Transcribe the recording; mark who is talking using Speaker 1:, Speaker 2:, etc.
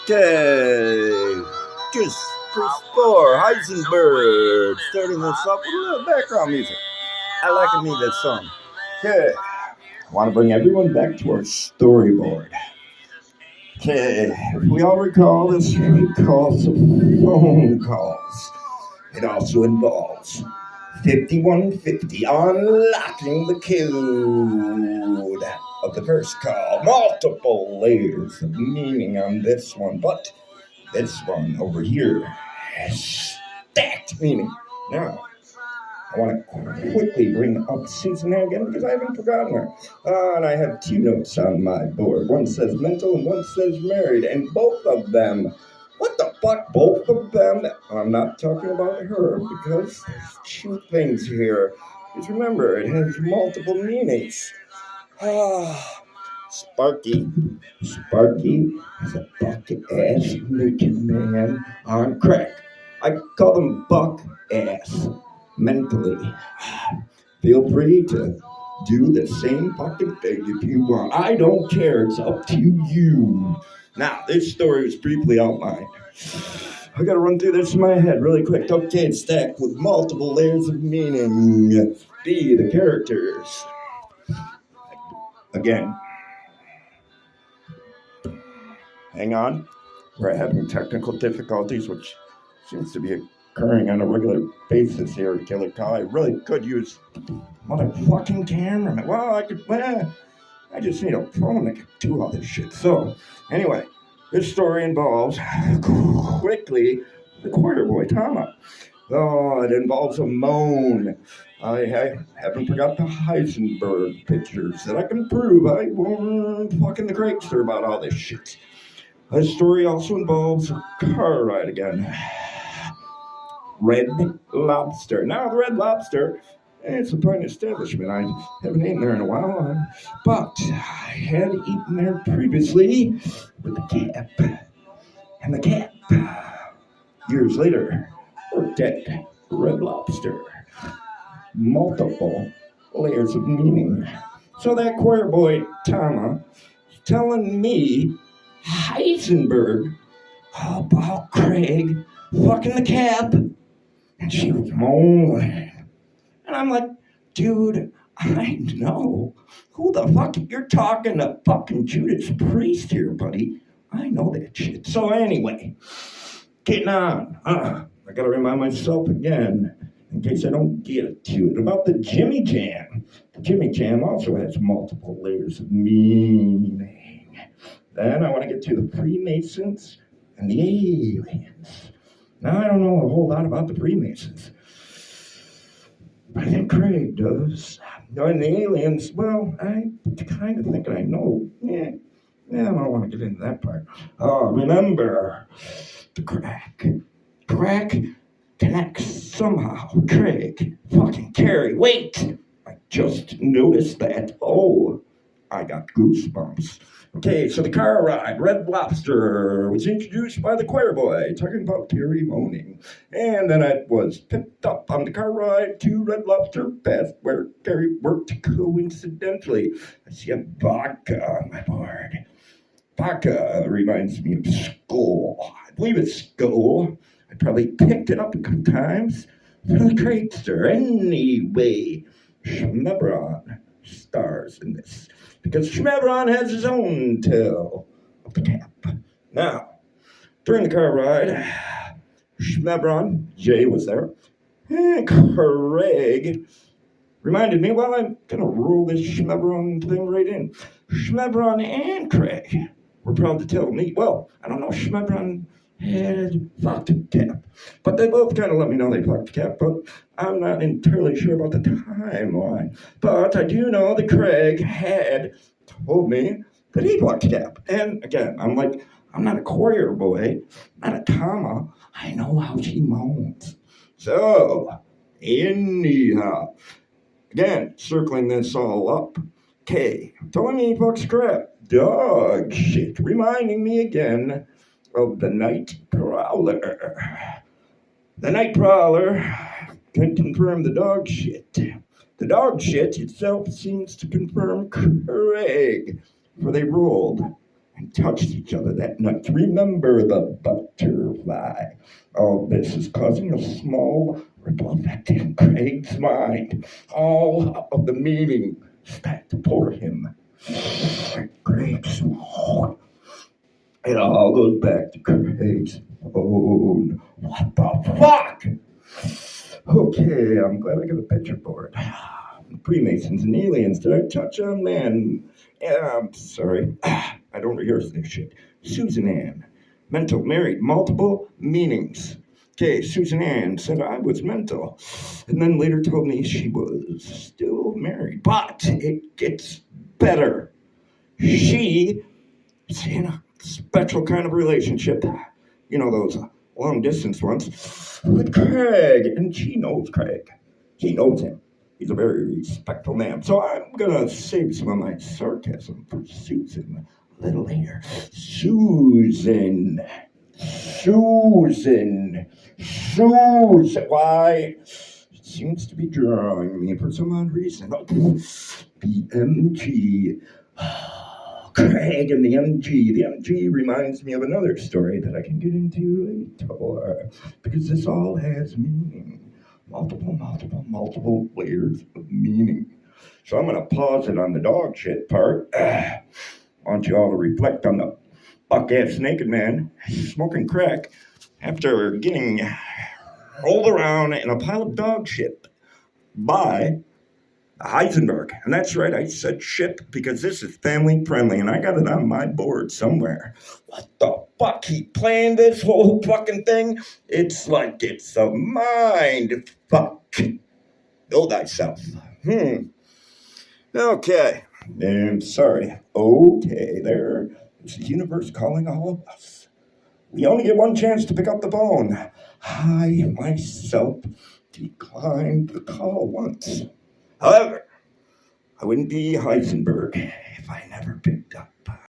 Speaker 1: Okay, just press 4, HEISENBERG, starting this off with a little background music. I like me this song. Okay, I want to bring everyone back to our storyboard. Okay, if we all recall, this calls phone calls. It also involves 5150 unlocking the code of the first call. Multiple layers of meaning on this one, but this one over here has stacked meaning. Now, I want to quickly bring up Susan again because I haven't forgotten her. And I have two notes on my board. One says mental and one says married. And both of them, what the fuck, both of them? I'm not talking about her because there's two things here. Because remember, it has multiple meanings. Sparky is a buck-ass naked man on crack. I call him buck-ass. Mentally, feel free to do the same fucking thing if you want. I don't care. It's up to you. Now, this story was briefly outlined. I gotta run through this in my head really quick. Okay, it's stacked with multiple layers of meaning. B, the characters. Again. Hang on. We're having technical difficulties, which seems to be occurring on a regular basis here at Killer Call. I really could use motherfucking cameraman. Well, I just need a phone that can do all this shit. So, anyway, this story involves, quickly, the choir boy, Tama. Oh, it involves a moan. I haven't forgot the HEISENBERG pictures that I can prove. I won't fucking the Craigster about all this shit. This story also involves a car ride again. Red Lobster. Now, the Red Lobster, it's a fine establishment. I haven't eaten there in a while, but I had eaten there previously with the Cap. And the Cap, years later, worked at Red Lobster. Multiple layers of meaning. So that choir boy, Tama, is telling me HEISENBERG about Craig fucking the Cap. And she was moaning. And I'm like, dude, I know. Who the fuck? You're talking to fucking Judas Priest here, buddy. I know that shit. So anyway, getting on. I gotta remind myself again, in case I don't get to it, about the Jimmy Jam. The Jimmy Jam also has multiple layers of meaning. Then I want to get to the Freemasons and the aliens. Now, I don't know a whole lot about the Freemasons, but I think Craig does. And the aliens, well, I kind of think I know. Yeah, I don't want to get into that part. Remember, the crack. Crack connects somehow. Craig, fucking Carrie, wait! I just noticed that. Oh, I got goosebumps. Okay, so the car ride, Red Lobster, was introduced by the choir boy, talking about Carrie moaning. And then I was picked up on the car ride to Red Lobster, past where Carrie worked coincidentally. I see a vodka on my board. Vodka reminds me of school. I believe it's school. I probably picked it up a couple times for the Craigster. Anyway, Schmebron stars in this, because Schmebron has his own tale of the Cap. Now, during the car ride, Schmebron, Jay was there, and Craig reminded me, well, I'm going to roll this Schmebron thing right in. Schmebron and Craig were proud to tell me, well, I don't know, Schmebron had fucked the Cap, but they both kind of let me know they fucked the Cap, but I'm not entirely sure about the timeline. But I do know that Craig had told me that he fucked the Cap. And again, I'm like, I'm not a choir boy, not a Tama. I know how she moans. So, anyhow, again, circling this all up, K, telling me he fucks crap. Dog shit, reminding me again of the Night Prowler. The Night Prowler can confirm the dog shit. The dog shit itself seems to confirm Craig, for they rolled and touched each other that night. Remember the butterfly. All this is causing a small ripple effect in Craig's mind. All of the meaning start to pour him. Craig's phone. It all goes back to Craig's phone. What the fuck? Okay, I'm glad I got a picture board. Freemasons and aliens. Did I touch on man? Yeah, I'm sorry. I don't rehearse this shit. Susan Ann. Mental, married, multiple meanings. Okay, Susan Ann said I was mental, and then later told me she was still married. But it gets better. She is in a special kind of relationship. You know, those long distance ones with Craig, and she knows Craig. She knows him. He's a very respectful man. So I'm gonna save some of my sarcasm for Susan a little later. Susan. Why? It seems to be drawing me for some odd reason. Oh, the MG. Craig and the MG. The MG reminds me of another story that I can get into later, because this all has meaning. Multiple layers of meaning. So I'm going to pause it on the dog shit part. I want you all to reflect on the buck-ass naked man smoking crack after getting rolled around in a pile of dog shit by HEISENBERG. And that's right, I said shit because this is family friendly and I got it on my board somewhere. What the fuck? He planned this whole fucking thing? It's like it's a mind fuck. Know thyself. Okay. And sorry. Okay, there. It's the universe calling all of us. We only get one chance to pick up the phone. I myself declined the call once. However, I wouldn't be Heisenberg if I never picked up